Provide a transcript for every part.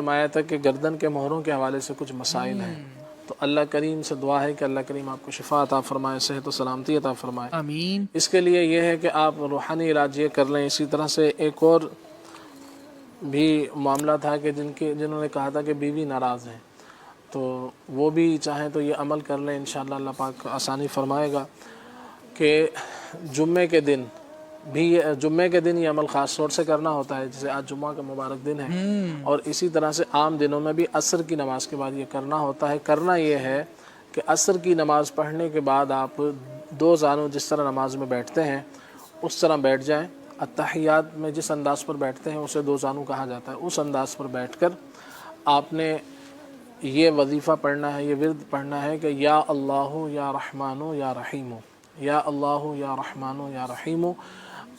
فرمایا تھا کہ گردن کے مہروں کے حوالے سے کچھ مسائل ہیں، تو اللہ کریم سے دعا ہے کہ اللہ کریم آپ کو شفا عطا فرمائے، صحت و سلامتی عطا فرمائے۔ آمین۔ اس کے لیے یہ ہے کہ آپ روحانی علاج یہ کر لیں۔ اسی طرح سے ایک اور بھی معاملہ تھا کہ جنہوں نے کہا تھا کہ بیوی ناراض ہیں، تو وہ بھی چاہیں تو یہ عمل کر لیں، انشاءاللہ اللہ پاک آسانی فرمائے گا کہ جمعے کے دن یہ عمل خاص طور سے کرنا ہوتا ہے، جیسے آج جمعہ کا مبارک دن ہے، اور اسی طرح سے عام دنوں میں بھی عصر کی نماز کے بعد یہ کرنا ہوتا ہے۔ کرنا یہ ہے کہ عصر کی نماز پڑھنے کے بعد آپ دو زانوں جس طرح نماز میں بیٹھتے ہیں اس طرح بیٹھ جائیں۔ اتحیات میں جس انداز پر بیٹھتے ہیں اسے دو زانوں کہا جاتا ہے، اس انداز پر بیٹھ کر آپ نے یہ وظیفہ پڑھنا ہے، یہ ورد پڑھنا ہے کہ یا اللہ یا رحمانو یا رحیمو، یا اللہ یا رحمانو یا رحیمو۔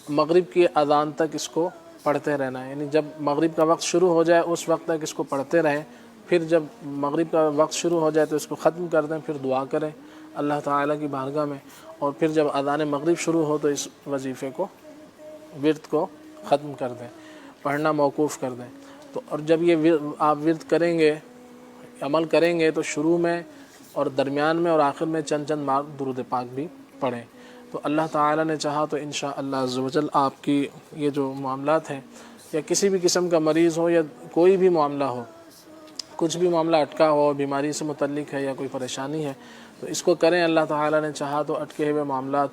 مغرب کی اذان تک اس کو پڑھتے رہنا ہے، یعنی جب مغرب کا وقت شروع ہو جائے اس وقت تک اس کو پڑھتے رہیں، پھر جب مغرب کا وقت شروع ہو جائے تو اس کو ختم کر دیں، پھر دعا کریں اللہ تعالیٰ کی بارگاہ میں، اور پھر جب اذان مغرب شروع ہو تو اس وظیفے کو، ورد کو ختم کر دیں، پڑھنا موقوف کر دیں۔ تو اور جب یہ آپ ورد کریں گے، عمل کریں گے، تو شروع میں اور درمیان میں اور آخر میں چند چند بار درود پاک بھی پڑھیں۔ تو اللہ تعالیٰ نے چاہا تو انشاءاللہ عز و جل آپ کی یہ جو معاملات ہیں، یا کسی بھی قسم کا مریض ہو یا کوئی بھی معاملہ ہو، کچھ بھی معاملہ اٹکا ہو، بیماری سے متعلق ہے یا کوئی پریشانی ہے، تو اس کو کریں۔ اللہ تعالیٰ نے چاہا تو اٹکے ہوئے معاملات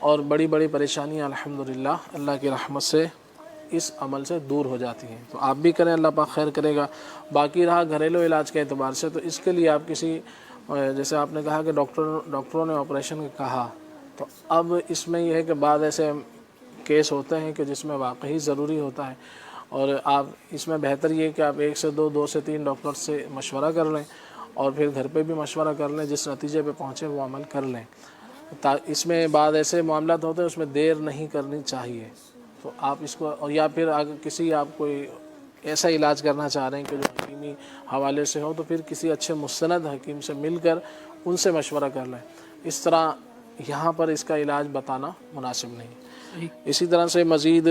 اور بڑی بڑی پریشانیاں الحمدللہ اللہ کی رحمت سے اس عمل سے دور ہو جاتی ہیں۔ تو آپ بھی کریں، اللہ پاک خیر کرے گا۔ باقی رہا گھریلو علاج کے اعتبار سے، تو اس کے لیے آپ کسی، جیسے آپ نے کہا کہ ڈاکٹروں نے آپریشن کا کہا، تو اب اس میں یہ ہے کہ بعض ایسے کیس ہوتے ہیں کہ جس میں واقعی ضروری ہوتا ہے، اور آپ اس میں بہتر یہ کہ آپ 1 سے 2، 2 سے 3 ڈاکٹر سے مشورہ کر لیں، اور پھر گھر پہ بھی مشورہ کر لیں، جس نتیجے پہ پہنچے وہ عمل کر لیں۔ اس میں بعض ایسے معاملات ہوتے ہیں اس میں دیر نہیں کرنی چاہیے، تو آپ اس کو، اور یا پھر اگر کسی آپ کوئی ایسا علاج کرنا چاہ رہے ہیں کہ جو حکیمی حوالے سے ہو، تو پھر کسی اچھے مستند حکیم سے مل کر ان سے مشورہ کر لیں۔ اس طرح یہاں پر اس کا علاج بتانا مناسب نہیں۔ اسی طرح سے مزید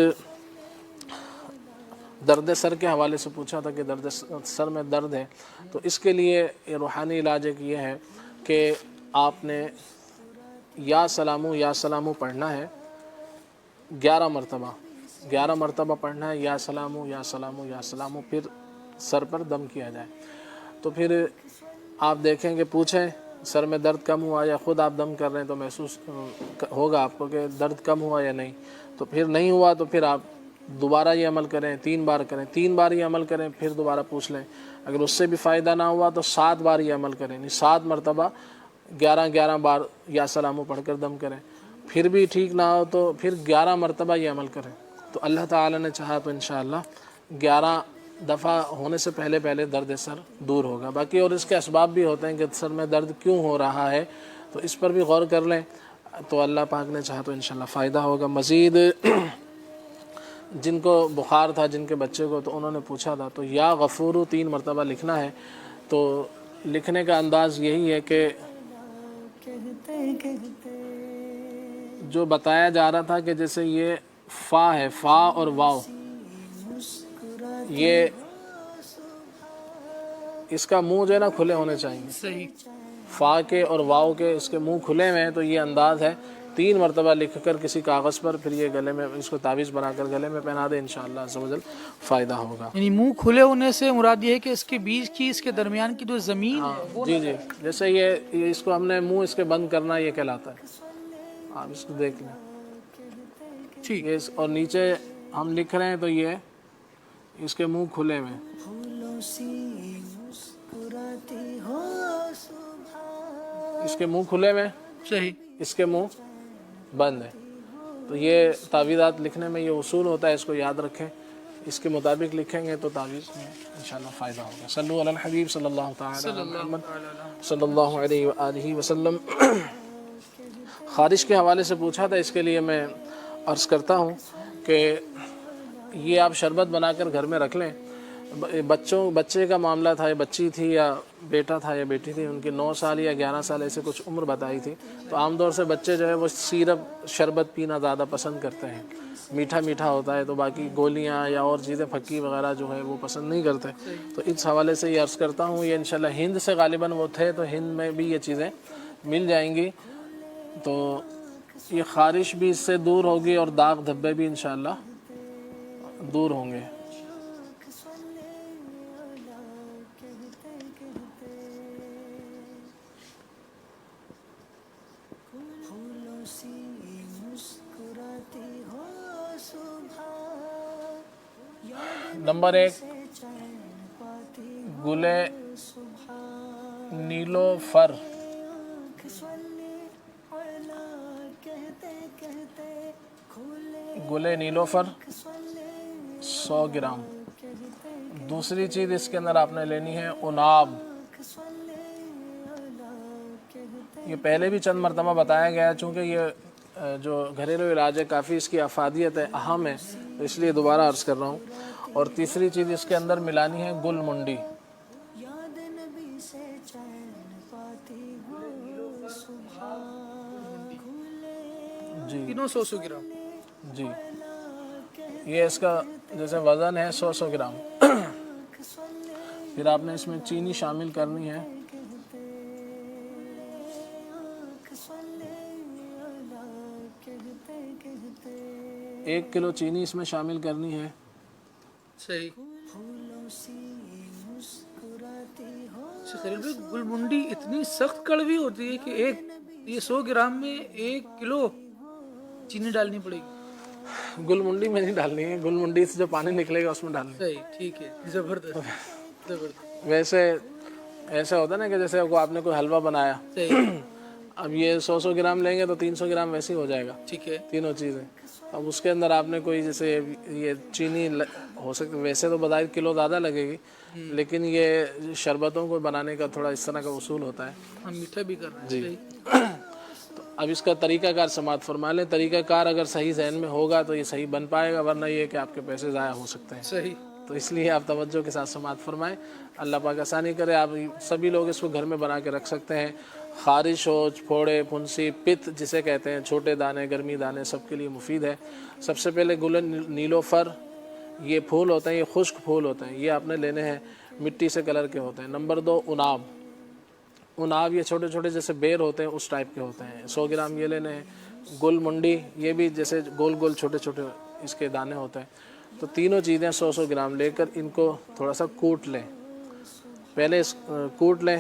درد سر کے حوالے سے پوچھا تھا کہ درد سر میں درد ہے، تو اس کے لیے روحانی علاج ایک یہ ہے کہ آپ نے یا سلامو پڑھنا ہے 11 مرتبہ، 11 مرتبہ پڑھنا ہے، یا سلامو یا سلامو یا سلامو، پھر سر پر دم کیا جائے۔ تو پھر آپ دیکھیں کہ پوچھیں سر میں درد کم ہوا، یا خود آپ دم کر رہے ہیں تو محسوس ہوگا آپ کو کہ درد کم ہوا یا نہیں۔ تو پھر نہیں ہوا تو پھر آپ دوبارہ یہ عمل کریں، 3 بار کریں، 3 بار یہ عمل کریں، پھر دوبارہ پوچھ لیں۔ اگر اس سے بھی فائدہ نہ ہوا تو 7 بار یہ عمل کریں، یعنی 7 مرتبہ 11 بار یا سلامو پڑھ کر دم کریں۔ پھر بھی ٹھیک نہ ہو تو پھر 11 مرتبہ یہ عمل کریں۔ تو اللہ تعالیٰ نے چاہا تو انشاءاللہ 11 دفعہ ہونے سے پہلے درد سر دور ہوگا۔ باقی اور اس کے اسباب بھی ہوتے ہیں کہ سر میں درد کیوں ہو رہا ہے، تو اس پر بھی غور کر لیں، تو اللہ پاک نے چاہا تو انشاءاللہ فائدہ ہوگا۔ مزید جن کو بخار تھا، جن کے بچے کو، تو انہوں نے پوچھا تھا، تو یا غفورو 3 مرتبہ لکھنا ہے۔ تو لکھنے کا انداز یہی ہے کہ جو بتایا جا رہا تھا کہ جیسے یہ فا ہے، فا اور واو، یہ اس کا منہ جو ہے نا کھلے ہونے چاہیے، صحیح۔ فا کے اور واو کے اس کے منہ کھلے ہوئے ہیں، تو یہ انداز ہے 3 مرتبہ لکھ کر کسی کاغذ پر، پھر یہ گلے میں اس کو تعویذ بنا کر گلے میں پہنا دے، انشاءاللہ عز و جل فائدہ ہوگا۔ یعنی منہ کھلے ہونے سے مراد یہ ہے کہ اس کے بیچ کی، اس کے درمیان کی جو زمین ہے وہ، جی، جیسے یہ اس کو ہم نے منہ اس کے بند کرنا، یہ کہلاتا ہے۔ آپ اس کو دیکھ لیں، ٹھیک، اور نیچے ہم لکھ رہے ہیں تو یہ اس کے منہ کھلے ہوئے، اس کے منہ کھلے ہوئے، صحیح۔ اس کے منہ بند ہے۔ تو یہ تعویذات لکھنے میں یہ اصول ہوتا ہے، اس کو یاد رکھیں، اس کے مطابق لکھیں گے تو تعویذ میں انشاءاللہ فائدہ ہوگا۔ صلو علی الحبیب صلی اللہ تعالی علی محمد صلی اللہ علیہ وآلہ وسلم۔ خارش کے حوالے سے پوچھا تھا، اس کے لیے میں عرض کرتا ہوں کہ یہ آپ شربت بنا کر گھر میں رکھ لیں۔ بچے کا معاملہ تھا، یا بچی تھی یا بیٹا تھا یا بیٹی تھی، ان کی 9 سال یا 11 سال ایسے کچھ عمر بتائی تھی. تو عام طور سے بچے جو ہے وہ سیرپ شربت پینا زیادہ پسند کرتے ہیں، میٹھا میٹھا ہوتا ہے، تو باقی گولیاں یا اور چیزیں پھکی وغیرہ جو ہے وہ پسند نہیں کرتے. تو اس حوالے سے یہ عرض کرتا ہوں، یہ انشاءاللہ ہند سے غالباً وہ تھے، تو ہند میں بھی یہ چیزیں مل جائیں گی. تو یہ خارش بھی اس سے دور ہوگی اور داغ دھبے بھی انشاءاللہ دور ہوں گے. نمبر 1 گل نیلوفر. گل نیلوفر 100 گرام. دوسری چیز اس کے اندر آپ نے لینی ہے عناب. یہ پہلے بھی چند مرتبہ بتایا گیا ہے، چونکہ یہ جو گھریلو علاج ہے کافی اس کی افادیت ہے، اہم ہے، تو اس لیے دوبارہ عرض کر رہا ہوں. اور تیسری چیز اس کے اندر ملانی ہے گل منڈی. جی تینوں 100 گرام. جی یہ اس کا جیسے وزن ہے 100 گرام. پھر آپ نے اس میں چینی شامل کرنی ہے. ایک کلو چینی اس میں شامل کرنی ہے. صحیح. خلیل بھائی گل منڈی اتنی سخت کڑوی ہوتی ہے کہ یہ 100 گرام میں 1 کلو چینی ڈالنی پڑے گی. گل منڈی میں نہیں ڈالنی ہے، گل منڈی سے جو پانی نکلے گا اس میں ڈالنی ہے. صحیح، ٹھیک ہے، زبردست زبردست. ویسے ایسا ہوتا ہے نا کہ جیسے آپ نے کوئی حلوہ بنایا، صحیح. اب یہ 100 گرام لیں گے تو 300 گرام ویسے ہی ہو جائے گا، ٹھیک ہے. تینوں چیزیں. اب اس کے اندر آپ نے کوئی جیسے یہ چینی ہو سکتا، ویسے تو بظاہر کلو زیادہ لگے گی، لیکن یہ شربتوں کو بنانے کا تھوڑا اس طرح کا اصول ہوتا ہے. ہم میٹھا بھی کر رہے ہیں. جی. تو اب اس کا طریقہ کار سماعت فرما لیں. طریقہ کار اگر صحیح ذہن میں ہوگا تو یہ صحیح بن پائے گا، ورنہ یہ کہ آپ کے پیسے ضائع ہو سکتے ہیں. صحیح. تو اس لیے آپ توجہ کے ساتھ سماعت فرمائیں. اللہ پاک آسانی کرے. آپ سبھی لوگ اس کو گھر میں بنا کے رکھ سکتے ہیں. خارش ہو، پھوڑے، پھنسی، پت جسے کہتے ہیں، چھوٹے دانے، گرمی دانے، سب کے لیے مفید ہے. سب سے پہلے گل نیلوفر، یہ پھول ہوتے ہیں، یہ خشک پھول ہوتے ہیں، یہ آپ نے لینے ہیں، مٹی سے کلر کے ہوتے ہیں. نمبر 2 عناب. عناب یہ چھوٹے چھوٹے جیسے بیر ہوتے ہیں اس ٹائپ کے ہوتے ہیں، 100 گرام یہ لینے ہیں. گل منڈی، یہ بھی جیسے گول گول چھوٹے چھوٹے اس کے دانے ہوتے ہیں. تو تینوں چیزیں 100 گرام لے کر ان کو تھوڑا سا کوٹ لیں. پہلے کوٹ لیں،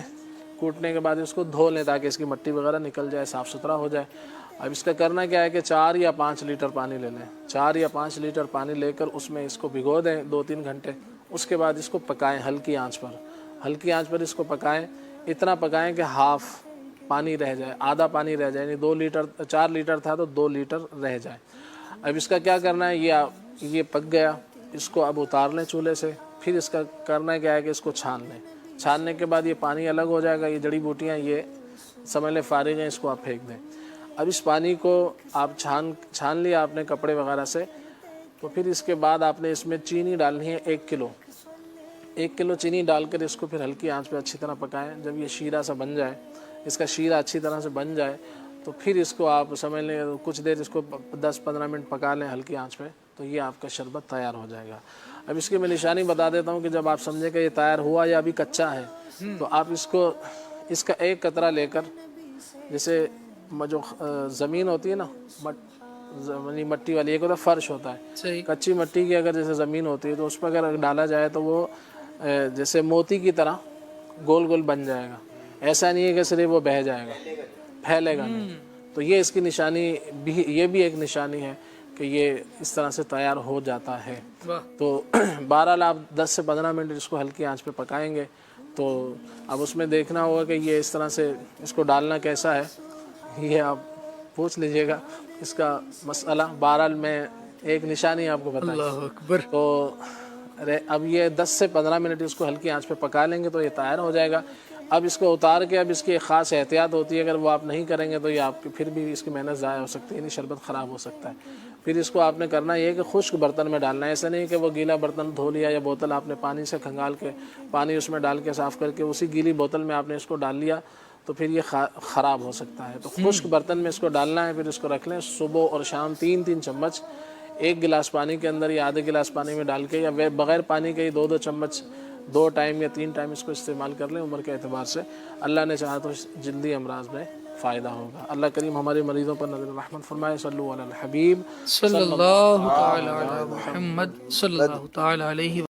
کوٹنے کے بعد اس کو دھو لیں تاکہ اس کی مٹی وغیرہ نکل جائے، صاف ستھرا ہو جائے. اب اس کا کرنا کیا ہے کہ 4 یا 5 لیٹر پانی لے لیں. 4 یا 5 لیٹر پانی لے کر اس میں اس کو بھگو دیں 2-3 گھنٹے. اس کے بعد اس کو پکائیں ہلکی آنچ پر. ہلکی آنچ پر اس کو پکائیں، اتنا پکائیں کہ ہاف پانی رہ جائے، آدھا پانی رہ جائے. یعنی 2 لیٹر 4 لیٹر تھا تو 2 لیٹر رہ جائے. اب اس کا کیا کرنا ہے، یہ پک گیا، اس کو اب اتار لیں چولہے سے. پھر اس کا کرنا کیا ہے کہ اس کو چھان لیں. چھاننے کے بعد یہ پانی الگ ہو جائے گا. یہ جڑی بوٹیاں یہ سمجھ لیں فارغ ہیں، اس کو آپ پھینک دیں. اب اس پانی کو آپ چھان لیا آپ نے کپڑے وغیرہ سے. تو پھر اس کے بعد آپ نے اس میں چینی ڈالنی ہے 1 کلو. 1 کلو چینی ڈال کر اس کو پھر ہلکی آنچ پہ اچھی طرح پکائیں. جب یہ شیرہ سا بن جائے، اس کا شیرہ اچھی طرح سے بن جائے، تو پھر اس کو آپ سمجھ لیں کچھ دیر اس کو 10-15 منٹ پکا لیں ہلکی آنچ پہ. تو یہ آپ کا شربت تیار ہو جائے گا. اب اس کی میں نشانی بتا دیتا ہوں کہ جب آپ سمجھیں کہ یہ تیار ہوا یا ابھی کچا ہے، تو آپ اس کا 1 قطرہ لے کر، جیسے جو زمین ہوتی ہے نا مٹی والی، ایک ہوتا ہے فرش ہوتا ہے، صحیح. کچی مٹی کی اگر جیسے زمین ہوتی ہے تو اس پہ اگر ڈالا جائے تو وہ جیسے موتی کی طرح گول گول بن جائے گا. ایسا نہیں ہے کہ صرف وہ بہہ جائے گا، پھیلے گا نہیں. تو یہ اس کی نشانی بھی، یہ بھی ایک نشانی ہے کہ یہ اس طرح سے تیار ہو جاتا ہے. تو بہرحال آپ 10 سے 15 منٹ اس کو ہلکی آنچ پہ پکائیں گے. تو اب اس میں دیکھنا ہوگا کہ یہ اس طرح سے اس کو ڈالنا کیسا ہے، یہ آپ پوچھ لیجئے گا اس کا مسئلہ. بہرحال میں ایک نشانی آپ کو بتائی. اللہ اکبر. تو اب یہ 10 سے 15 منٹ اس کو ہلکی آنچ پہ پکا لیں گے تو یہ تیار ہو جائے گا. اب اس کو اتار کے اب اس کی ایک خاص احتیاط ہوتی ہے، اگر وہ آپ نہیں کریں گے تو یہ آپ کی پھر بھی اس کی محنت ضائع ہو سکتی ہے، یعنی شربت خراب ہو سکتا ہے. پھر اس کو آپ نے کرنا یہ ہے کہ خشک برتن میں ڈالنا ہے، ایسا نہیں کہ وہ گیلا برتن دھو لیا یا بوتل آپ نے پانی سے کھنگال کے پانی اس میں ڈال کے صاف کر کے اسی گیلی بوتل میں آپ نے اس کو ڈال لیا تو پھر یہ خراب ہو سکتا ہے۔ تو خشک برتن میں اس کو ڈالنا ہے، پھر اس کو رکھ لیں، صبح اور شام 3 چمچ ایک گلاس پانی کے اندر یا آدھے گلاس پانی میں ڈال کے یا بغیر پانی کے ہی 2 چمچ 2 ٹائم یا 3 ٹائم اس کو استعمال کر لیں عمر کے اعتبار سے۔ اللہ نے چاہا تو جلدی امراض میں فائدہ ہوگا۔ اللہ کریم ہمارے مریضوں پر نظر رحمت فرمائے۔ صلو علی الحبیب صلی اللہ تعالی علی محمد صلی اللہ تعالی علیہ